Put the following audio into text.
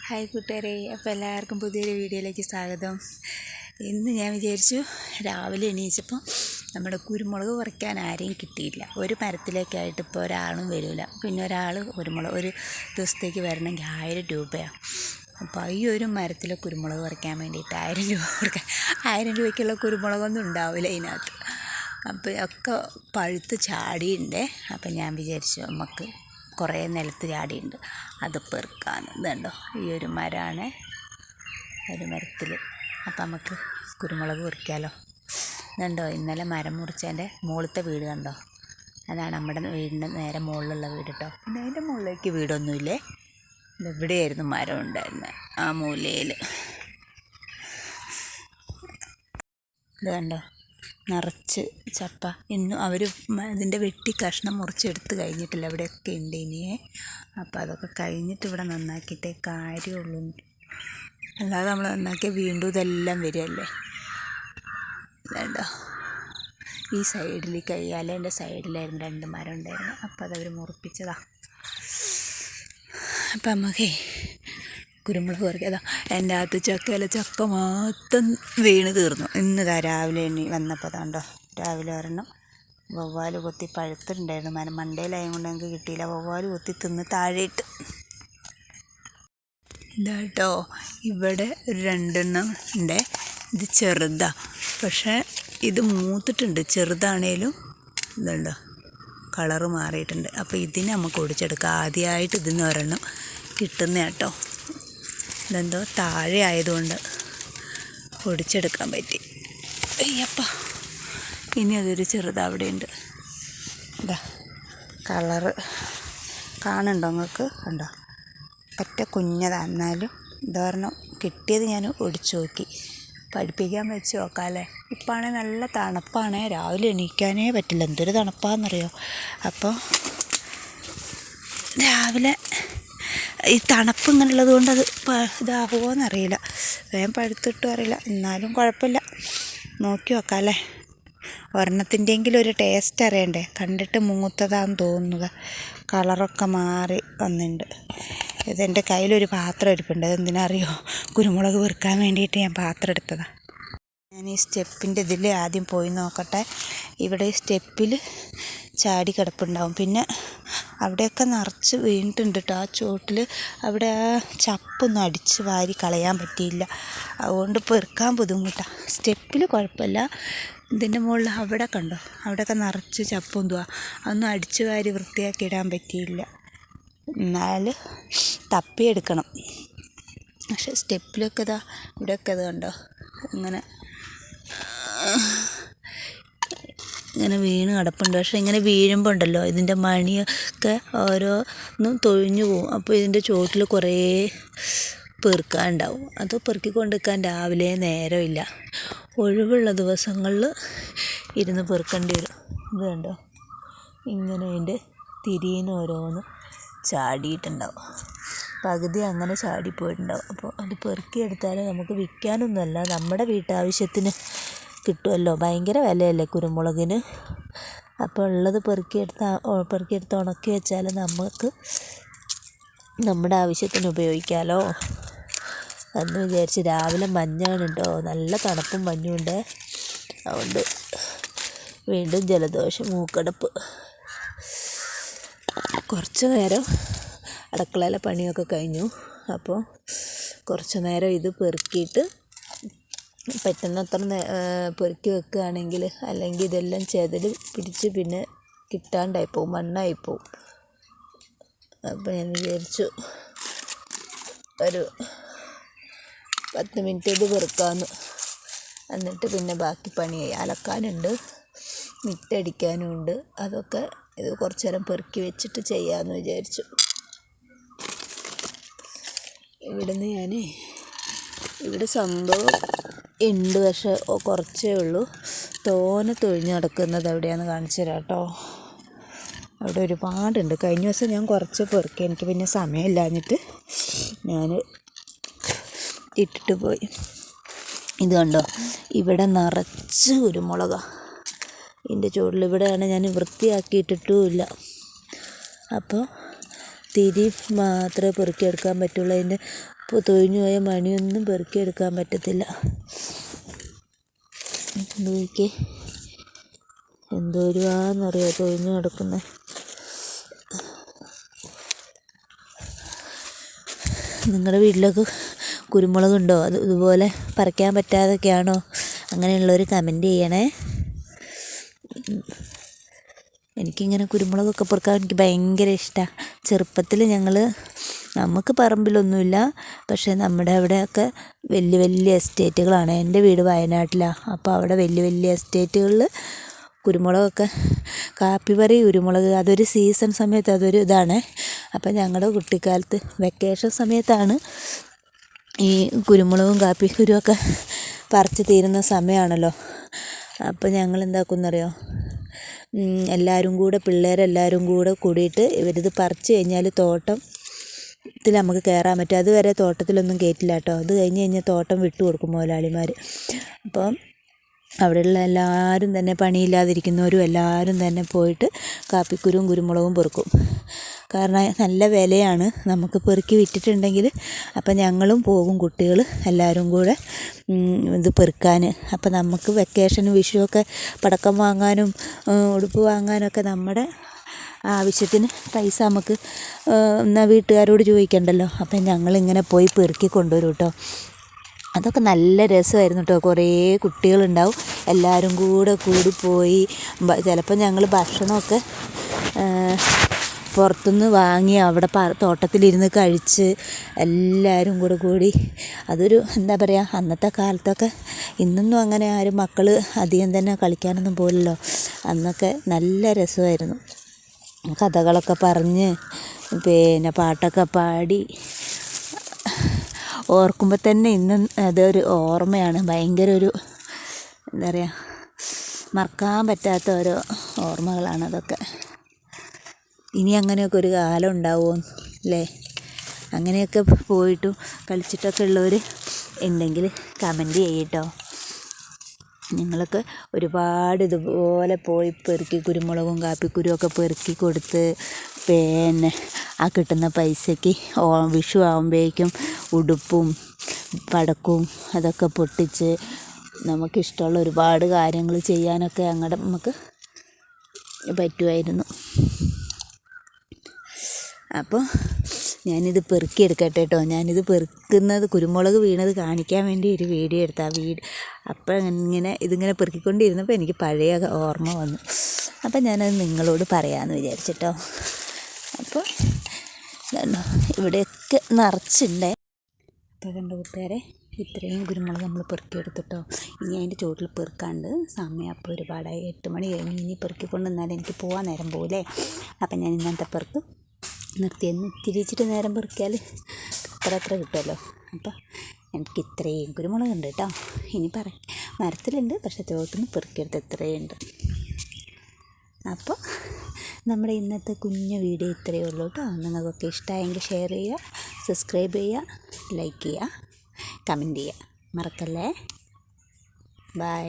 Hi കൂട്ടുകാരെ, അപ്പോൾ എല്ലാവർക്കും പുതിയൊരു വീഡിയോയിലേക്ക് സ്വാഗതം. ഇന്ന് ഞാൻ വിചാരിച്ചു രാവിലെ എണീച്ചപ്പോൾ നമ്മുടെ കുരുമുളക് പറിക്കാൻ ആരെയും കിട്ടിയില്ല. ഒരു മരത്തിലേക്കായിട്ട് ഇപ്പോൾ ഒരാളും വരില്ല. പിന്നെ ഒരാൾ കുരുമുളക് ഒരു ദിവസത്തേക്ക് വരണമെങ്കിൽ 1000 രൂപയാണ്. അപ്പോൾ ഈ ഒരു മരത്തിലെ കുരുമുളക് പറിക്കാൻ വേണ്ടിയിട്ട് 1000 രൂപ കൊടുക്കാൻ 1000 രൂപയ്ക്കുള്ള കുരുമുളകൊന്നും ഉണ്ടാവില്ല ഇതിനകത്ത്. അപ്പോൾ ഒക്കെ പഴുത്ത് ചാടിയുണ്ട്. അപ്പം ഞാൻ വിചാരിച്ചു നമുക്ക് കുറേ നിലത്ത് ചാടിയുണ്ട്, അത് പെറുക്കാന്ന്. ഇതുണ്ടോ, ഈ ഒരു മരമാണ്, ഒരു മരത്തിൽ. അപ്പം നമുക്ക് കുരുമുളക് പറിക്കാമല്ലോ. ഇതുണ്ടോ, ഇന്നലെ മരം മുറിച്ചതിൻ്റെ മുകളിലത്തെ വീട് കണ്ടോ, അതാണ് നമ്മുടെ വീടിൻ്റെ നേരെ മുകളിലുള്ള വീട് കേട്ടോ. പിന്നെ അതിൻ്റെ മുകളിലേക്ക് വീടൊന്നുമില്ലേ, ഇവിടെയായിരുന്നു മരം ഉണ്ടായിരുന്നത്, ആ മൂലയിൽ. ഇത് കണ്ടോ, നിറച്ച് ചപ്പ. ഇന്നും അവർ ഇതിൻ്റെ വെട്ടി കഷ്ണം മുറിച്ചെടുത്ത് കഴിഞ്ഞിട്ടില്ല, ഇവിടെയൊക്കെ ഉണ്ട് ഇനിയേ. അപ്പോൾ അതൊക്കെ കഴിഞ്ഞിട്ട് ഇവിടെ നന്നാക്കിയിട്ടേ കാര്യമുള്ളൂ. അല്ലാതെ നമ്മൾ നന്നാക്കിയാൽ വീണ്ടും ഇതെല്ലാം വരുമല്ലേ. വേണ്ട, ഈ സൈഡിൽ കയ്യാലേൻ്റെ സൈഡിലായിരുന്നു 2 മരം ഉണ്ടായിരുന്നു. അപ്പോൾ അതവർ മുറിപ്പിച്ചതാണ്. അപ്പം നമുക്കേ കുരുമുളക് പറിക്കാതാ. എൻ്റെ അകത്ത് ചക്ക മൊത്തം വീണ് തീർന്നു. ഇന്ന് രാവിലെ വന്നപ്പോൾ കണ്ടോ, രാവിലെ ഒരെണ്ണം വവ്വാൽ കൊത്തി പഴുത്തിട്ടുണ്ടായിരുന്നു. മണ്ടയിലായത് കൊണ്ട് ഞങ്ങൾക്ക് കിട്ടിയില്ല. വവ്വാൽ കൊത്തി തിന്ന് താഴെയിട്ട്. ഇതാട്ടോ, ഇവിടെ ഒരു 2 എണ്ണം ഉണ്ട്. ഇത് ചെറുതാണ്, പക്ഷേ ഇത് മൂത്തിട്ടുണ്ട്. ചെറുതാണേലും ഇതുണ്ടോ, കളറ് മാറിയിട്ടുണ്ട്. അപ്പോൾ ഇതിനെ നമുക്ക് ഒടിച്ചെടുക്കാം. ആദ്യമായിട്ട് ഇതിന് ഒരെണ്ണം കിട്ടുന്ന കേട്ടോ. ഇതെന്തോ താഴെ ആയതുകൊണ്ട് ഒടിച്ചെടുക്കാൻ പറ്റി. അയ്യപ്പ, ഇനി അതൊരു ചെറുത് അവിടെയുണ്ട്. ഇതാ കളറ് കാണുന്നുണ്ടോ നിങ്ങൾക്ക്? കണ്ടോ, പറ്റ കുഞ്ഞതാണ്. എന്നാലും ഇതൊരെണ്ണം കിട്ടിയത് ഞാൻ ഒടിച്ചു നോക്കി. പഠിപ്പിക്കാൻ വെച്ച് നോക്കാമല്ലേ. ഇപ്പാണെങ്കിൽ നല്ല തണുപ്പാണ്, രാവിലെ എണീക്കാനേ പറ്റില്ല, എന്തൊരു തണുപ്പാണെന്നറിയോ. അപ്പോൾ രാവിലെ ഈ തണുപ്പ് ഇങ്ങനെ ഉള്ളത് കൊണ്ട് അത് ഇതാകുമോ എന്നറിയില്ല, വേഗം പഴുത്തിട്ടും അറിയില്ല. എന്നാലും കുഴപ്പമില്ല, നോക്കി നോക്കാം അല്ലേ. ഒരെണ്ണത്തിൻ്റെയെങ്കിലും ഒരു ടേസ്റ്റ് അറിയണ്ടേ. കണ്ടിട്ട് മൂത്തതാണെന്ന് തോന്നുന്നത്, കളറൊക്കെ മാറി വന്നിട്ടുണ്ട്. ഇതെൻ്റെ കയ്യിലൊരു പാത്രം ഇരിപ്പുണ്ട്. അതെന്തിനറിയോ, കുരുമുളക് പെറുക്കാൻ വേണ്ടിയിട്ട് ഞാൻ പാത്രം എടുത്തതാണ്. ഞാൻ ഈ സ്റ്റെപ്പിൻ്റെ ഇതിൽ ആദ്യം പോയി നോക്കട്ടെ. ഇവിടെ ഈ സ്റ്റെപ്പിൽ ചാടി കിടപ്പുണ്ടാവും. പിന്നെ അവിടെയൊക്കെ നിറച്ച് വീണിട്ടുണ്ട് കേട്ടോ. ആ ചുവട്ടിൽ അവിടെ ആ ചപ്പൊന്നും അടിച്ച് വാരി കളയാൻ പറ്റിയില്ല, അതുകൊണ്ട് പെറുക്കാൻ ബുദ്ധിമുട്ടാണ്. സ്റ്റെപ്പിൽ കുഴപ്പമില്ല, ഇതിൻ്റെ മുകളിൽ അവിടെ കണ്ടോ, അവിടെയൊക്കെ നിറച്ച് ചപ്പൊന്തുവാ. അതൊന്നും അടിച്ച് വാരി വൃത്തിയാക്കി ഇടാൻ പറ്റിയില്ല. എന്നാൽ തപ്പിയെടുക്കണം. പക്ഷെ സ്റ്റെപ്പിലൊക്കെ ഇതാ, ഇവിടെയൊക്കെ ഇത് കണ്ടോ, ഇങ്ങനെ വീണ് കിടപ്പുണ്ട്. പക്ഷേ ഇങ്ങനെ വീഴുമ്പോൾ ഉണ്ടല്ലോ, ഇതിൻ്റെ മണിയൊക്കെ ഓരോന്നും തൊഴിഞ്ഞു പോകും. അപ്പോൾ ഇതിൻ്റെ ചുവട്ടിൽ കുറേ പെറുക്കാനുണ്ടാവും. അത് പെറുക്കി കൊണ്ടുവയ്ക്കാൻ രാവിലെ നേരമില്ല. ഒഴിവുള്ള ദിവസങ്ങളിൽ ഇരുന്ന് പെറുക്കേണ്ടി വരും. ഇത് കണ്ടോ, ഇങ്ങനെ അതിൻ്റെ തിരിയിന് ഓരോന്ന് ചാടിയിട്ടുണ്ടാവും. പകുതി അങ്ങനെ ചാടിപ്പോയിട്ടുണ്ടാവും. അപ്പോൾ അത് പെറുക്കിയെടുത്താൽ നമുക്ക് വിൽക്കാനൊന്നുമല്ല, നമ്മുടെ വീട്ടാവശ്യത്തിന് കിട്ടുമല്ലോ. ഭയങ്കര വിലയല്ലേ കുരുമുളകിന്. അപ്പോൾ ഉള്ളത് പെറുക്കിയെടുത്ത് ഉണക്കി വെച്ചാൽ നമുക്ക് നമ്മുടെ ആവശ്യത്തിന് ഉപയോഗിക്കാമല്ലോ എന്ന് വിചാരിച്ച്. രാവിലെ മഞ്ഞാണുണ്ടോ, നല്ല തണുപ്പും മഞ്ഞുണ്ട്. അതുകൊണ്ട് വീണ്ടും ജലദോഷം, മൂക്കടപ്പ്. കുറച്ച് നേരം അടുക്കളയിലെ പണിയൊക്കെ കഴിഞ്ഞു. അപ്പോൾ കുറച്ച് നേരം ഇത് പെറുക്കിയിട്ട് പറ്റുന്നത്ര പെറുക്കി വെക്കുകയാണെങ്കിൽ, അല്ലെങ്കിൽ ഇതെല്ലാം ചെതൽ പിടിച്ച് പിന്നെ കിട്ടാണ്ടായിപ്പോവും, മണ്ണായിപ്പോവും. അപ്പോൾ ഞാൻ വിചാരിച്ചു ഒരു 10 മിനിറ്റ് ഇത് പെറുക്കാമെന്ന്. എന്നിട്ട് പിന്നെ ബാക്കി പണിയായി. അലക്കാനുണ്ട്, മിറ്റടിക്കാനും ഉണ്ട്. അതൊക്കെ ഇത് കുറച്ച് നേരം പെറുക്കി വെച്ചിട്ട് ചെയ്യാമെന്ന് വിചാരിച്ചു. ഇവിടുന്ന് ഇവിടെ സംഭവം ഉണ്ട്, പക്ഷെ കുറച്ചേ ഉള്ളൂ. തോനെ തൊഴിഞ്ഞ് നടക്കുന്നത് എവിടെയാണെന്ന് കാണിച്ചു തരാം കേട്ടോ. അവിടെ ഒരുപാടുണ്ട്. കഴിഞ്ഞ ദിവസം ഞാൻ കുറച്ച് പെറുക്കി, എനിക്ക് പിന്നെ സമയമില്ലാഞ്ഞിട്ട് ഞാൻ ഇട്ടിട്ട് പോയി. ഇത് കണ്ടോ, ഇവിടെ നിറച്ച് കുരുമുളകാണ്. ഇതിൻ്റെ ചുവട്ടിൽ ഇവിടെയാണ് ഞാൻ വൃത്തിയാക്കിയിട്ടിട്ടുമില്ല. അപ്പോൾ തിരി മാത്രമേ പെറുക്കിയെടുക്കാൻ പറ്റുള്ളൂ. അതിൻ്റെ ഇപ്പോൾ തൊഴിഞ്ഞു പോയ മണിയൊന്നും പെറുക്കിയെടുക്കാൻ പറ്റത്തില്ല. നോക്കി എന്തോരുവാന്നറിയോ തൊഴിഞ്ഞു കിടക്കുന്നത്. നിങ്ങളുടെ വീട്ടിലൊക്കെ കുരുമുളകുണ്ടോ? ഇതുപോലെ പറിക്കാൻ പറ്റാതൊക്കെയാണോ? അങ്ങനെയുള്ളവർ കമൻറ്റ് ചെയ്യണേ. എനിക്കിങ്ങനെ കുരുമുളകൊക്കെ പെറുക്കാൻ എനിക്ക് ഭയങ്കര ഇഷ്ടമാണ്. ചെറുപ്പത്തിൽ നമുക്ക് പറമ്പിലൊന്നുമില്ല, പക്ഷേ നമ്മുടെ അവിടെയൊക്കെ വലിയ വലിയ എസ്റ്റേറ്റുകളാണ്. എൻ്റെ വീട് വയനാട്ടിലാണ്. അപ്പോൾ അവിടെ വലിയ വലിയ എസ്റ്റേറ്റുകളിൽ കുരുമുളകൊക്കെ കാപ്പിപ്പറി കുരുമുളക് അതൊരു സീസൺ സമയത്ത് അതൊരു ഇതാണ്. അപ്പം ഞങ്ങളുടെ കുട്ടിക്കാലത്ത് വെക്കേഷൻ സമയത്താണ് ഈ കുരുമുളകും കാപ്പിക്കുരുവൊക്കെ പറിച്ച് തീരുന്ന സമയമാണല്ലോ. അപ്പോൾ ഞങ്ങൾ എന്താക്കുന്നറിയോ, എല്ലാവരും കൂടെ പിള്ളേരെല്ലാവരും കൂടെ കൂടിയിട്ട് ഇവരിത് പറിച്ച് കഴിഞ്ഞാൽ തോട്ടത്തിൽ നമുക്ക് കയറാൻ പറ്റും. അതുവരെ തോട്ടത്തിലൊന്നും കയറ്റില്ല കേട്ടോ. അത് കഴിഞ്ഞ് കഴിഞ്ഞാൽ തോട്ടം വിട്ടു കൊടുക്കും മുതലാളിമാർ. അപ്പം അവിടെയുള്ള എല്ലാവരും തന്നെ പണിയില്ലാതിരിക്കുന്നവരും എല്ലാവരും തന്നെ പോയിട്ട് കാപ്പിക്കുരുവും കുരുമുളകും പെറുക്കും. കാരണം നല്ല വിലയാണ് നമുക്ക് പെറുക്കി വിറ്റിട്ടുണ്ടെങ്കിൽ. അപ്പം ഞങ്ങളും പോകും, കുട്ടികൾ എല്ലാവരും കൂടെ ഇത് പെറുക്കാൻ. അപ്പം നമുക്ക് വെക്കേഷനും വിഷുവൊക്കെ പടക്കം വാങ്ങാനും ഉടുപ്പ് വാങ്ങാനൊക്കെ നമ്മുടെ ആവശ്യത്തിന് പൈസ നമുക്ക് എന്നാൽ വീട്ടുകാരോട് ചോദിക്കണ്ടല്ലോ. അപ്പം ഞങ്ങളിങ്ങനെ പോയി പെറുക്കി കൊണ്ടുവരും കേട്ടോ. അതൊക്കെ നല്ല രസമായിരുന്നു കേട്ടോ. കുറേ കുട്ടികളുണ്ടാവും, എല്ലാവരും കൂടിപ്പോയി. ചിലപ്പോൾ ഞങ്ങൾ ഭക്ഷണമൊക്കെ പുറത്തുനിന്ന് വാങ്ങി അവിടെ തോട്ടത്തിലിരുന്ന് കഴിച്ച് എല്ലാവരും കൂടി അതൊരു എന്താ പറയുക, അന്നത്തെ കാലത്തൊക്കെ. ഇന്നൊന്നും അങ്ങനെ ആരും മക്കൾ അധികം തന്നെ കളിക്കാനൊന്നും പോലല്ലോ. അന്നൊക്കെ നല്ല രസമായിരുന്നു. കഥകളൊക്കെ പറഞ്ഞ് പിന്നെ പാട്ടൊക്കെ പാടി ഓർക്കുമ്പോൾ തന്നെ ഇന്നും അതൊരു ഓർമ്മയാണ്. ഭയങ്കര ഒരു എന്താ പറയുക, മറക്കാൻ പറ്റാത്ത ഓരോ ഓർമ്മകളാണ് അതൊക്കെ. ഇനി അങ്ങനെയൊക്കെ ഒരു കാലം ഉണ്ടാവുമോ അല്ലേ? അങ്ങനെയൊക്കെ പോയിട്ടും കളിച്ചിട്ടൊക്കെ ഉള്ളവർ ഉണ്ടെങ്കിൽ കമൻറ്റ് ചെയ്യട്ടോ. നിങ്ങളൊക്കെ ഒരുപാട് ഇതുപോലെ പോയി പെറുക്കി കുരുമുളകും കാപ്പിക്കുരുവൊക്കെ പെറുക്കി കൊടുത്ത് പിന്നെ ആ കിട്ടുന്ന പൈസയ്ക്ക് വിഷു ആകുമ്പോഴേക്കും ഉടുപ്പും പടക്കവും അതൊക്കെ പൊട്ടിച്ച് നമുക്കിഷ്ടമുള്ള ഒരുപാട് കാര്യങ്ങൾ ചെയ്യാനൊക്കെ നമുക്ക് പറ്റുമായിരുന്നു. അപ്പോൾ ഞാനിത് പെറുക്കിയെടുക്കട്ടെ കേട്ടോ. ഞാനിത് പെറുക്കുന്നത് കുരുമുളക് വീണത് കാണിക്കാൻ വേണ്ടി ഒരു വീഡിയോ എടുത്താൽ അപ്പോൾ ഇതിങ്ങനെ പെറുക്കിക്കൊണ്ടിരുന്നപ്പോൾ എനിക്ക് പഴയ ഓർമ്മ വന്നു. അപ്പം ഞാനത് നിങ്ങളോട് പറയാമെന്ന് വിചാരിച്ചിട്ടോ. അപ്പോൾ ഇവിടെയൊക്കെ നിറച്ചുണ്ടേ. അപ്പോൾ കണ്ട കൂട്ടുകാരെ, ഇത്രയും കുരുമുളക് നമ്മൾ പെറുക്കിയെടുത്തിട്ടോ. ഇനി അതിൻ്റെ ചുവട്ടിൽ പെറുക്കാണ്ട് സമയം അപ്പോൾ ഒരുപാടായി, 8 മണി കഴിഞ്ഞ്. ഇനി പെറുക്കിക്കൊണ്ട് നിന്നാൽ എനിക്ക് പോകാൻ നേരം പോകില്ലേ. അപ്പം ഞാൻ ഇന്നത്തെ പെറുക്ക് നിർത്തിയെന്ന് തിരിച്ചിട്ട് നേരം പെറുക്കിയാൽ അത്ര കിട്ടുമല്ലോ. അപ്പോൾ എനിക്ക് ഇത്രയും കുരുമുളക് ഉണ്ട് കേട്ടോ. ഇനി മരത്തിലുണ്ട്, പക്ഷേ ചുവട്ടിൽ പെറുക്കിയെടുത്ത് ഇത്രയുണ്ട്. അപ്പോൾ നമ്മുടെ ഇന്നത്തെ കുഞ്ഞു വീഡിയോ ഇത്രയേ ഉള്ളൂ കേട്ടോ. നിങ്ങൾക്കൊക്കെ ഇഷ്ടമായെങ്കിൽ ഷെയർ ചെയ്യുക, സബ്സ്ക്രൈബ് ചെയ്യുക, ലൈക്ക് ചെയ്യുക, കമൻറ്റ് ചെയ്യുക മറക്കല്ലേ. ബൈ.